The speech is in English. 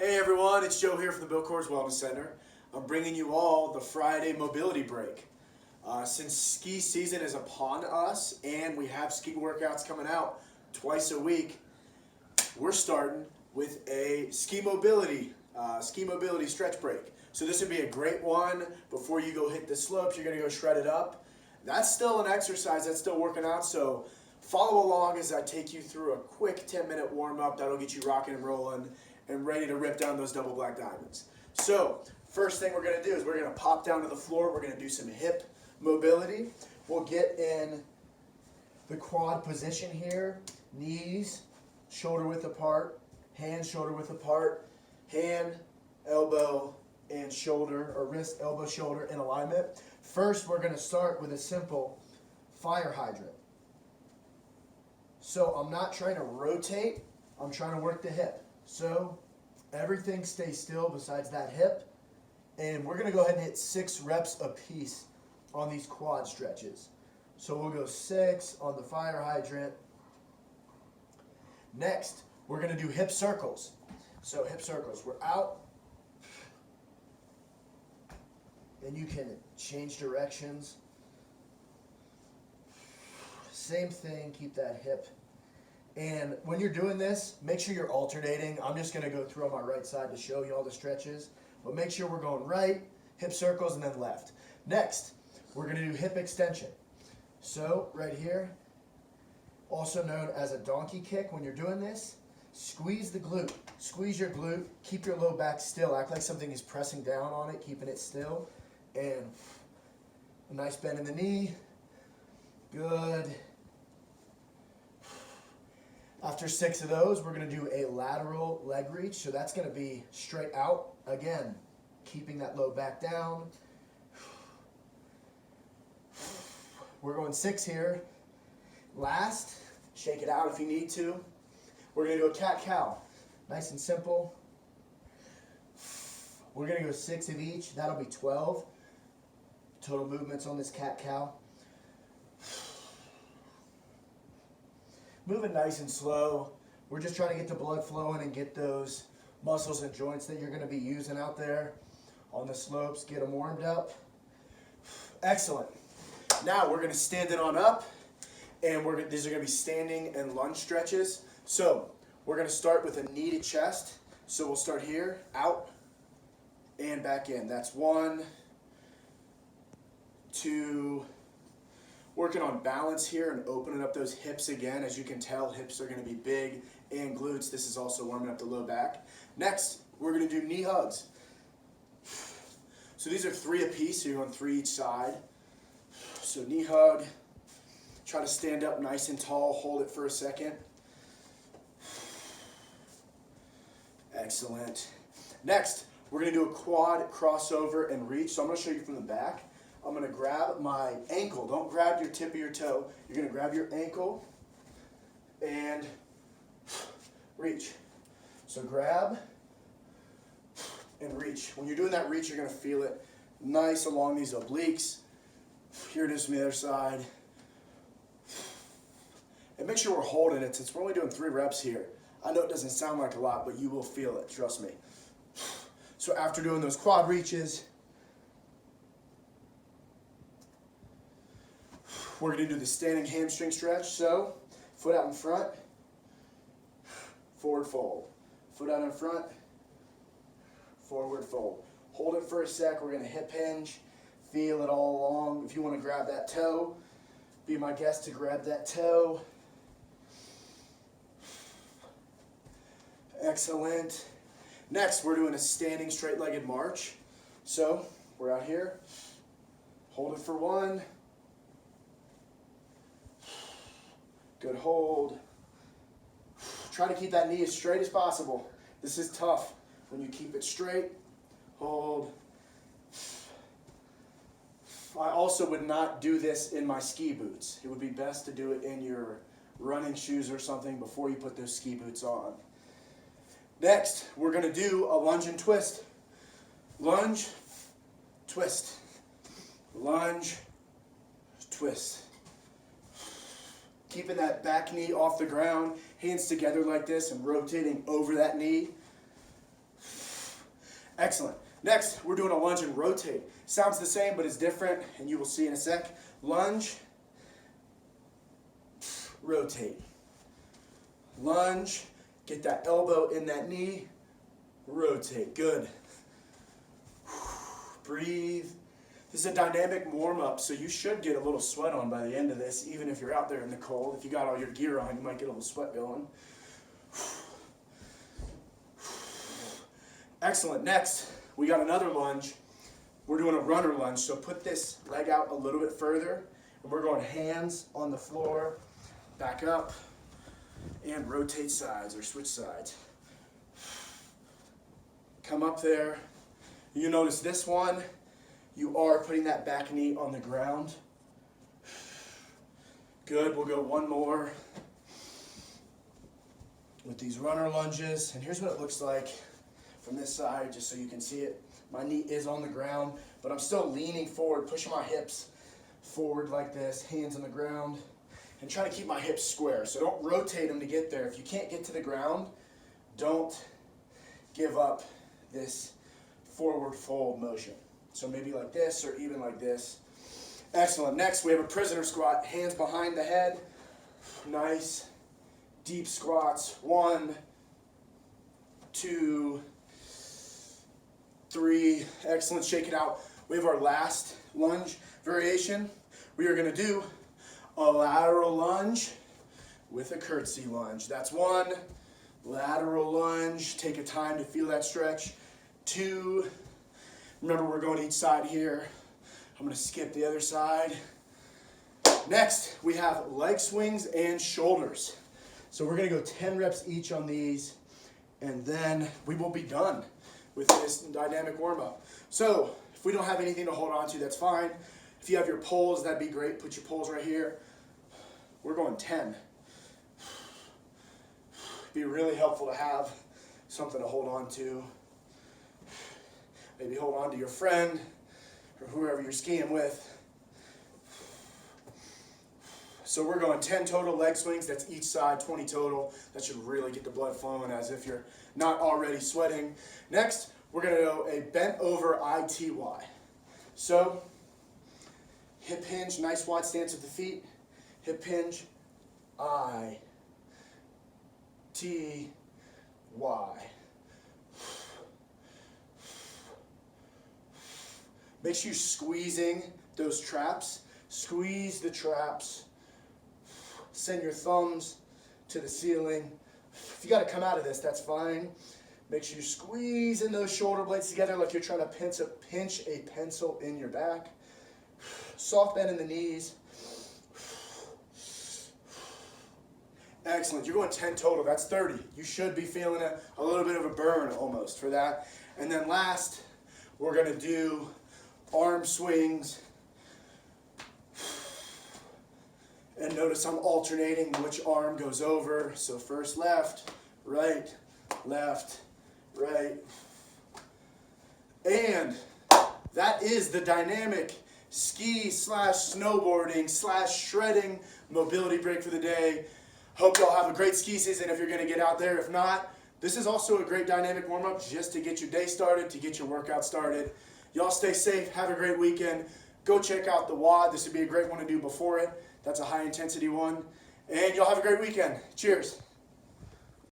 Hey everyone, it's Joe here from the Bill Coors Wellness Center. I'm bringing you all the Friday mobility break. Since ski season is upon us and we have ski workouts coming out twice a week, we're starting with a ski mobility stretch break. So this would be a great one before you go hit the slopes. You're going to go shred it up. That's still an exercise, that's still working out, so follow along as I take you through a quick 10-minute warm-up that'll get you rocking and rolling and ready to rip down those double black diamonds. So, first thing we're going to do is we're going to pop down to the floor. We're going to do some hip mobility. We'll get in the quad position here. Knees, shoulder width apart, hands shoulder width apart, hand, elbow, and shoulder, or wrist, elbow, shoulder in alignment. First, we're going to start with a simple fire hydrant. So I'm not trying to rotate, I'm trying to work the hip. So everything stays still besides that hip. And we're going to go ahead and hit 6 reps a piece on these quad stretches. So we'll go 6 on the fire hydrant. Next, we're going to do hip circles. So hip circles, we're out. And you can change directions. Same thing, keep that hip. And when you're doing this, make sure you're alternating. I'm just going to go through on my right side to show you all the stretches. But make sure we're going right, hip circles, and then left. Next, we're going to do hip extension. So right here, also known as a donkey kick. When you're doing this, squeeze the glute. Squeeze your glute. Keep your low back still. Act like something is pressing down on it, keeping it still. And a nice bend in the knee. Good. After 6 of those, we're going to do a lateral leg reach. So that's going to be straight out. Again, keeping that low back down. We're going 6 here. Last, shake it out if you need to. We're going to do a cat-cow. Nice and simple. We're going to go 6 of each. That'll be 12 total movements on this cat-cow. Moving nice and slow. We're just trying to get the blood flowing and get those muscles and joints that you're going to be using out there on the slopes, get them warmed up. Excellent. Now we're going to stand it on up, and these are going to be standing and lunge stretches. So we're going to start with a knee to chest. So we'll start here, out, and back in. That's 1, 2, working on balance here and opening up those hips again. As you can tell, hips are going to be big, and glutes. This is also warming up the low back. Next, we're going to do knee hugs. So these are 3 apiece, so you're on 3 each side. So knee hug. Try to stand up nice and tall. Hold it for a second. Excellent. Next, we're going to do a quad crossover and reach. So I'm going to show you from the back. I'm going to grab my ankle. Don't grab your tip of your toe. You're going to grab your ankle and reach. So grab and reach. When you're doing that reach, you're going to feel it nice along these obliques. Here it is from the other side. And make sure we're holding it since we're only doing 3 reps here. I know it doesn't sound like a lot, but you will feel it, trust me. So after doing those quad reaches, we're going to do the standing hamstring stretch. So, foot out in front, forward fold. Foot out in front, forward fold. Hold it for a sec. We're going to hip hinge. Feel it all along. If you want to grab that toe, be my guest to grab that toe. Excellent. Next, we're doing a standing straight-legged march. So, we're out here. Hold it for 1. Good hold. Try to keep that knee as straight as possible. This is tough. When you keep it straight, hold. I also would not do this in my ski boots. It would be best to do it in your running shoes or something before you put those ski boots on. Next, we're going to do a lunge and twist. Lunge, twist. Lunge, twist. Keeping that back knee off the ground, hands together like this and rotating over that knee. Excellent. Next, we're doing a lunge and rotate. Sounds the same, but it's different, and you will see in a sec. Lunge, rotate. Lunge, get that elbow in that knee, rotate. Good. Breathe. This is a dynamic warm-up, so you should get a little sweat on by the end of this, even if you're out there in the cold. If you got all your gear on, you might get a little sweat going. Excellent. Next, we got another lunge. We're doing a runner lunge, so put this leg out a little bit further, and we're going hands on the floor, back up, and rotate sides or switch sides. Come up there. You notice this one, you are putting that back knee on the ground. Good, we'll go one more with these runner lunges. And here's what it looks like from this side, just so you can see it. My knee is on the ground, but I'm still leaning forward, pushing my hips forward like this, hands on the ground, and trying to keep my hips square. So don't rotate them to get there. If you can't get to the ground, don't give up this forward fold motion. So maybe like this or even like this. Excellent. Next, we have a prisoner squat. Hands behind the head. Nice. Deep squats. 1, 2, 3. Excellent. Shake it out. We have our last lunge variation. We are going to do a lateral lunge with a curtsey lunge. That's 1. Lateral lunge. Take a time to feel that stretch. 2. Remember, we're going each side here. I'm going to skip the other side. Next, we have leg swings and shoulders. So we're going to go 10 reps each on these, and then we will be done with this dynamic warm-up. So if we don't have anything to hold on to, that's fine. If you have your poles, that'd be great. Put your poles right here. We're going 10. It'd be really helpful to have something to hold on to. Maybe hold on to your friend or whoever you're skiing with. So we're going 10 total leg swings. That's each side, 20 total. That should really get the blood flowing as if you're not already sweating. Next, we're going to go a bent over ITY. So hip hinge, nice wide stance with the feet. Hip hinge, ITY. Make sure you're squeezing those traps. Squeeze the traps. Send your thumbs to the ceiling. If you got to come out of this, that's fine. Make sure you're squeezing those shoulder blades together like you're trying to pinch a pencil in your back. Soft bend in the knees. Excellent. You're going 10 total. That's 30. You should be feeling a little bit of a burn almost for that. And then last, we're going to do arm swings. And notice I'm alternating which arm goes over. So first left, right, right. And that is the dynamic ski / snowboarding / shredding mobility break for the day. Hope y'all have a great ski season if you're going to get out there. If not, this is also a great dynamic warm-up just to get your day started, to get your workout started. Y'all stay safe. Have a great weekend. Go check out the WOD. This would be a great one to do before it. That's a high intensity one. And y'all have a great weekend. Cheers.